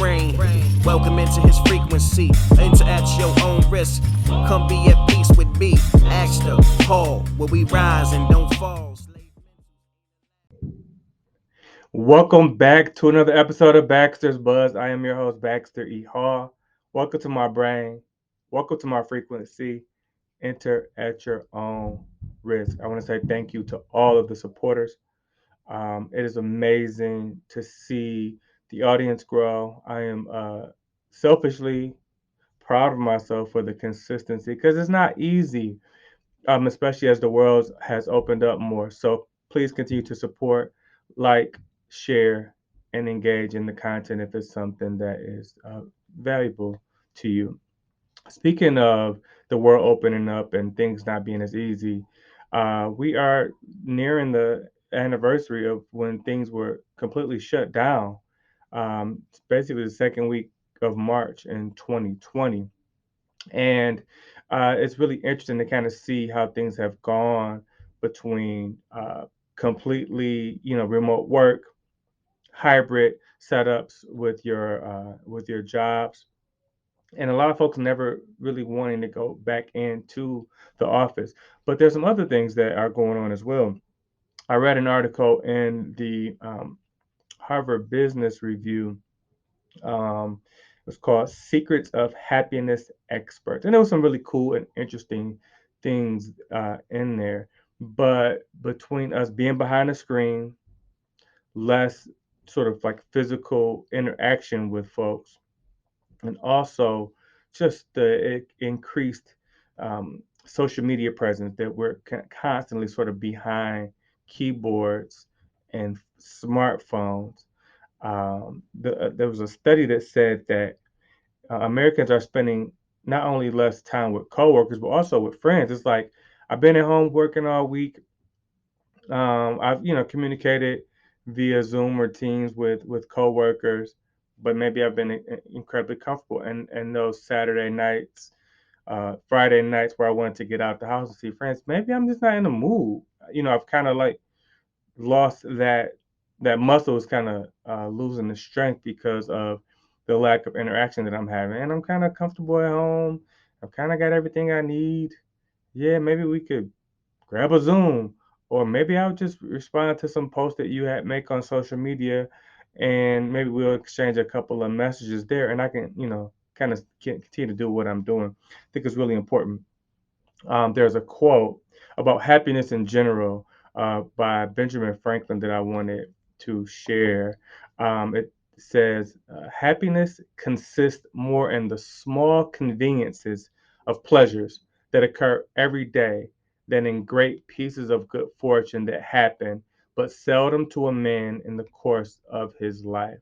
brain. Welcome into his frequency. Enter at your own risk. Come be at peace with me. Ask the Paul, where we rise and don't fall. Welcome back to another episode of Baxter's Buzz. I am your host, Baxter E. Hall. Welcome to my brain. Welcome to my frequency. Enter at your own risk. I want to say thank you to all of the supporters. It is amazing to see the audience grow. I am selfishly proud of myself for the consistency because it's not easy, especially as the world has opened up more. So please continue to support, like, share, and engage in the content if it's something that is valuable to you. Speaking of the world opening up and things not being as easy, we are nearing the anniversary of when things were completely shut down. It's basically the second week of March in 2020. And it's really interesting to kind of see how things have gone between completely, remote work, hybrid setups with your jobs, and a lot of folks never really wanting to go back into the office. But there's some other things that are going on as well. I read an article in the Harvard Business Review. It was called Secrets of Happiness Experts. And there was some really cool and interesting things in there. But between us being behind the screen, less sort of like physical interaction with folks, and also just the increased social media presence that we're constantly sort of behind keyboards and smartphones. There was a study that said that Americans are spending not only less time with coworkers but also with friends. It's like I've been at home working all week. I've communicated via Zoom or Teams with coworkers, but maybe I've been incredibly comfortable. And those Saturday nights, Friday nights where I wanted to get out the house and see friends, maybe I'm just not in the mood. I've kind of like lost that muscle is kind of losing the strength because of the lack of interaction that I'm having. And I'm kind of comfortable at home. I've kind of got everything I need. Yeah, maybe we could grab a Zoom, or maybe I'll just respond to some posts that you had make on social media, and maybe we'll exchange a couple of messages there, and I can, kind of continue to do what I'm doing. I think it's really important. There's a quote about happiness in general by Benjamin Franklin that I wanted to share. It says, happiness consists more in the small conveniences of pleasures that occur every day than in great pieces of good fortune that happen, but seldom to a man in the course of his life.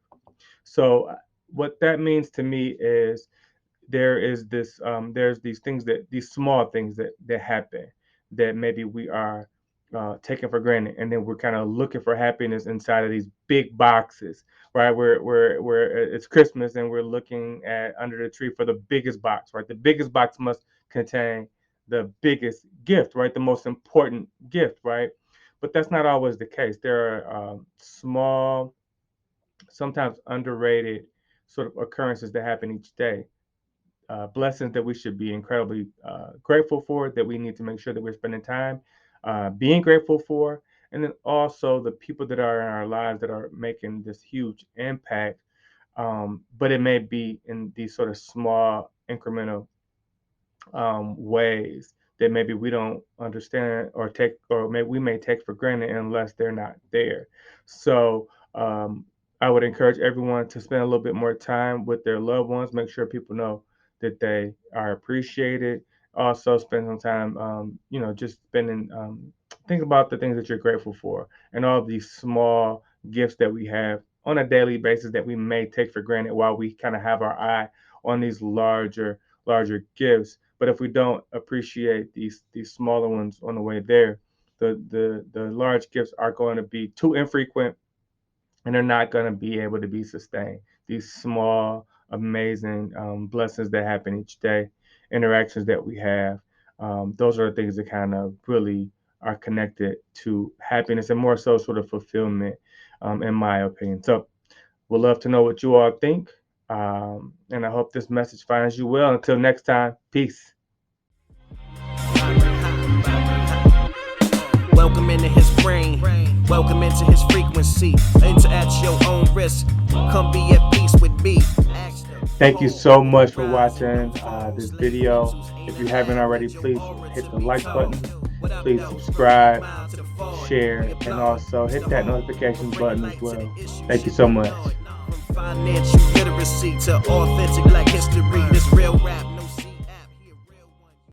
So, what that means to me is there's these things, that these small things that happen that maybe we are taking for granted, and then we're kind of looking for happiness inside of these big boxes, right? Where it's Christmas and we're looking at under the tree for the biggest box, right? The biggest box must contain the biggest gift, right? The most important gift, right? But that's not always the case. There are small, sometimes underrated sort of occurrences that happen each day, blessings that we should be incredibly grateful for, that we need to make sure that we're spending time being grateful for, and then also the people that are in our lives that are making this huge impact. But it may be in these sort of small incremental ways that maybe we don't understand or take, or maybe we may take for granted unless they're not there. So I would encourage everyone to spend a little bit more time with their loved ones. Make sure people know that they are appreciated. Also, spend some time, just spending, think about the things that you're grateful for and all of these small gifts that we have on a daily basis that we may take for granted while we kind of have our eye on these larger gifts. But if we don't appreciate these smaller ones on the way there, the large gifts are going to be too infrequent, and they're not going to be able to be sustained. These small, amazing blessings that happen each day, interactions that we have, those are the things that kind of really are connected to happiness and more so sort of fulfillment, in my opinion. So, we'd love to know what you all think. And I hope this message finds you well. Until next time, peace. Welcome into his brain, welcome into his frequency. Enter at your own risk, come be at peace with me. Thank you so much for watching this video. If you haven't already, please hit the like button, please subscribe, share, and also hit that notification button as well. Thank you so much. Financial literacy to authentic black history, this real rap